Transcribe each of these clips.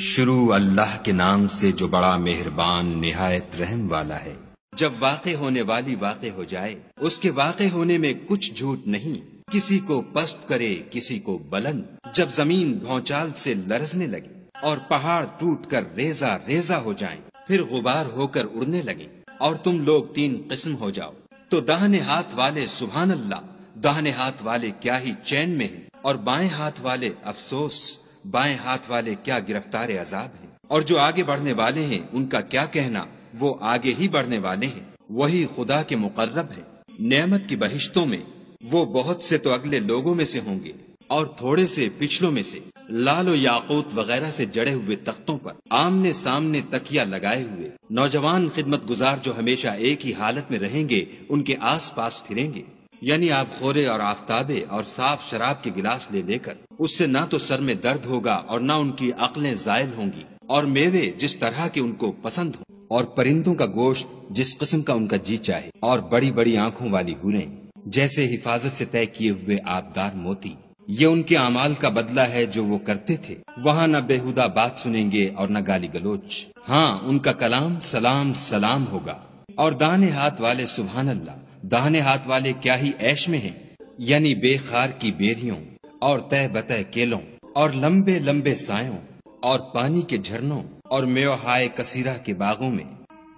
شروع اللہ کے نام سے جو بڑا مہربان نہایت رحم والا ہے۔ جب واقع ہونے والی واقع ہو جائے، اس کے واقع ہونے میں کچھ جھوٹ نہیں، کسی کو پست کرے کسی کو بلند۔ جب زمین بھونچال سے لرزنے لگے اور پہاڑ ٹوٹ کر ریزہ ریزہ ہو جائیں، پھر غبار ہو کر اڑنے لگیں اور تم لوگ تین قسم ہو جاؤ، تو داہنے ہاتھ والے سبحان اللہ، داہنے ہاتھ والے کیا ہی چین میں ہیں، اور بائیں ہاتھ والے افسوس، بائیں ہاتھ والے کیا گرفتار عذاب ہیں۔ اور جو آگے بڑھنے والے ہیں ان کا کیا کہنا، وہ آگے ہی بڑھنے والے ہیں، وہی خدا کے مقرب ہے۔ نعمت کی بہشتوں میں وہ بہت سے تو اگلے لوگوں میں سے ہوں گے اور تھوڑے سے پچھلوں میں سے، لال و یاقوت وغیرہ سے جڑے ہوئے تختوں پر آمنے سامنے تکیہ لگائے ہوئے نوجوان خدمت گزار جو ہمیشہ ایک ہی حالت میں رہیں گے، ان کے آس پاس پھریں گے، یعنی آب خورے اور آفتابے اور صاف شراب کے گلاس لے کر، اس سے نہ تو سر میں درد ہوگا اور نہ ان کی عقلیں زائل ہوں گی، اور میوے جس طرح کے ان کو پسند ہوں، اور پرندوں کا گوشت جس قسم کا ان کا جی چاہے، اور بڑی بڑی آنکھوں والی حوریں جیسے حفاظت سے طے کیے ہوئے آبدار موتی۔ یہ ان کے اعمال کا بدلہ ہے جو وہ کرتے تھے۔ وہاں نہ بےہودہ بات سنیں گے اور نہ گالی گلوچ، ہاں ان کا کلام سلام سلام ہوگا۔ اور داہنے ہاتھ والے سبحان اللہ، داہنے ہاتھ والے کیا ہی عیش میں ہیں، یعنی بے خار کی بیریوں اور تہ بتہ کیلوں اور لمبے لمبے سایوں اور پانی کے جھرنوں اور میوہائے کثیرہ کے باغوں میں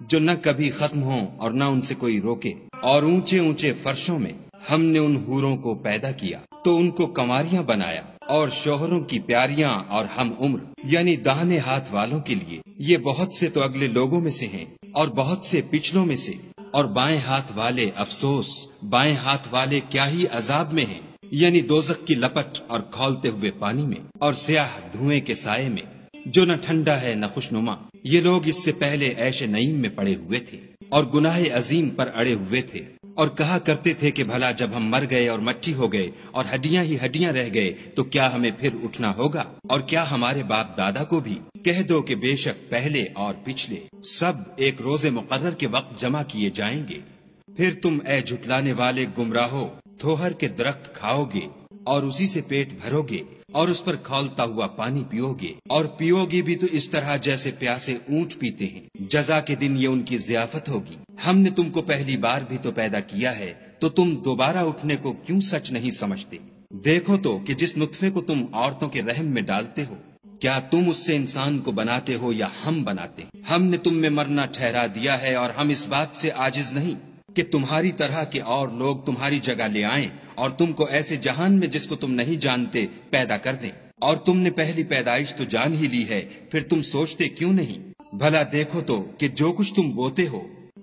جو نہ کبھی ختم ہوں اور نہ ان سے کوئی روکے، اور اونچے اونچے فرشوں میں ہم نے ان حوروں کو پیدا کیا تو ان کو کنواریاں بنایا، اور شوہروں کی پیاریاں اور ہم عمر، یعنی داہنے ہاتھ والوں کے لیے یہ بہت سے تو اگلے لوگوں میں سے ہیں اور بہت سے پچھلوں میں سے، اور بائیں ہاتھ والے افسوس، بائیں ہاتھ والے کیا ہی عذاب میں ہیں، یعنی دوزخ کی لپٹ اور کھولتے ہوئے پانی میں اور سیاہ دھوئیں کے سائے میں جو نہ ٹھنڈا ہے نہ خوشنما۔ یہ لوگ اس سے پہلے عیش نعیم میں پڑے ہوئے تھے اور گناہ عظیم پر اڑے ہوئے تھے، اور کہا کرتے تھے کہ بھلا جب ہم مر گئے اور مٹی ہو گئے اور ہڈیاں ہی ہڈیاں رہ گئے تو کیا ہمیں پھر اٹھنا ہوگا؟ اور کیا ہمارے باپ دادا کو بھی؟ کہہ دو کہ بے شک پہلے اور پچھلے سب ایک روز مقرر کے وقت جمع کیے جائیں گے۔ پھر تم اے جھٹلانے والے گمراہو تھوہر کے درخت کھاؤ گے اور اسی سے پیٹ بھرو گے اور اس پر کھولتا ہوا پانی پیو گے، اور پیو گے بھی تو اس طرح جیسے پیاسے اونٹ پیتے ہیں۔ جزا کے دن یہ ان کی ضیافت ہوگی۔ ہم نے تم کو پہلی بار بھی تو پیدا کیا ہے، تو تم دوبارہ اٹھنے کو کیوں سچ نہیں سمجھتے؟ دیکھو تو کہ جس نطفے کو تم عورتوں کے رحم میں ڈالتے ہو، کیا تم اس سے انسان کو بناتے ہو یا ہم بناتے ہیں؟ ہم نے تم میں مرنا ٹھہرا دیا ہے، اور ہم اس بات سے عاجز نہیں کہ تمہاری طرح کے اور لوگ تمہاری جگہ لے آئیں اور تم کو ایسے جہان میں جس کو تم نہیں جانتے پیدا کر دیں۔ اور تم نے پہلی پیدائش تو جان ہی لی ہے، پھر تم سوچتے کیوں نہیں؟ بھلا دیکھو تو کہ جو کچھ تم بوتے ہو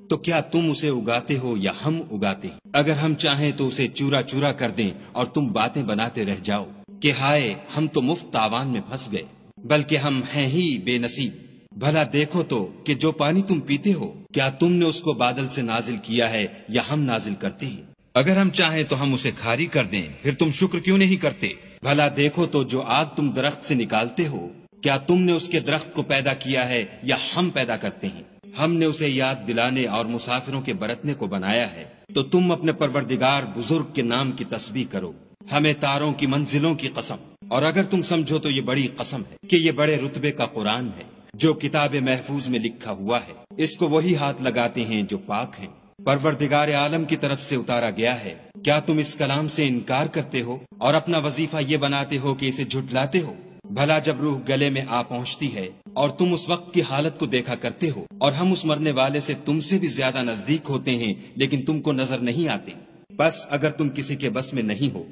تو کیا تم اسے اگاتے ہو یا ہم اگاتے ہیں؟ اگر ہم چاہیں تو اسے چورا چورا کر دیں اور تم باتیں بناتے رہ جاؤ کہ ہائے ہم تو مفت تاوان میں پھنس گئے، بلکہ ہم ہیں ہی بے نصیب۔ بھلا دیکھو تو کہ جو پانی تم پیتے ہو کیا تم نے اس کو بادل سے نازل کیا ہے یا ہم نازل کرتے ہیں؟ اگر ہم چاہیں تو ہم اسے کھاری کر دیں، پھر تم شکر کیوں نہیں کرتے؟ بھلا دیکھو تو جو آگ تم درخت سے نکالتے ہو کیا تم نے اس کے درخت کو پیدا کیا ہے یا ہم پیدا کرتے ہیں؟ ہم نے اسے یاد دلانے اور مسافروں کے برتنے کو بنایا ہے، تو تم اپنے پروردگار بزرگ کے نام کی تسبیح کرو۔ ہمیں تاروں کی منزلوں کی قسم، اور اگر تم سمجھو تو یہ بڑی قسم ہے کہ یہ بڑے رتبے کا قرآن ہے جو کتاب محفوظ میں لکھا ہوا ہے، اس کو وہی ہاتھ لگاتے ہیں جو پاک ہیں، پروردگار عالم کی طرف سے اتارا گیا ہے۔ کیا تم اس کلام سے انکار کرتے ہو اور اپنا وظیفہ یہ بناتے ہو کہ اسے جھٹلاتے ہو؟ بھلا جب روح گلے میں آ پہنچتی ہے اور تم اس وقت کی حالت کو دیکھا کرتے ہو، اور ہم اس مرنے والے سے تم سے بھی زیادہ نزدیک ہوتے ہیں لیکن تم کو نظر نہیں آتے۔ بس اگر تم کسی کے بس میں نہیں ہو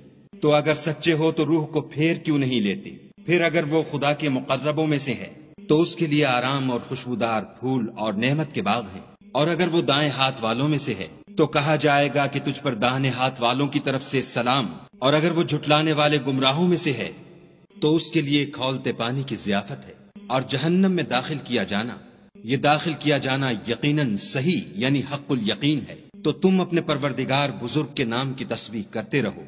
تو اگر سچے ہو تو روح کو پھیر کیوں نہیں لیتے؟ پھر اگر وہ خدا کے مقربوں میں سے ہے تو اس کے لیے آرام اور خوشبودار پھول اور نعمت کے باغ ہیں، اور اگر وہ دائیں ہاتھ والوں میں سے ہے تو کہا جائے گا کہ تجھ پر داہنے ہاتھ والوں کی طرف سے سلام، اور اگر وہ جھٹلانے والے گمراہوں میں سے ہے تو اس کے لیے کھولتے پانی کی ضیافت ہے، اور جہنم میں داخل کیا جانا، یہ داخل کیا جانا یقیناً صحیح یعنی حق الیقین ہے۔ تو تم اپنے پروردگار بزرگ کے نام کی تسبیح کرتے رہو۔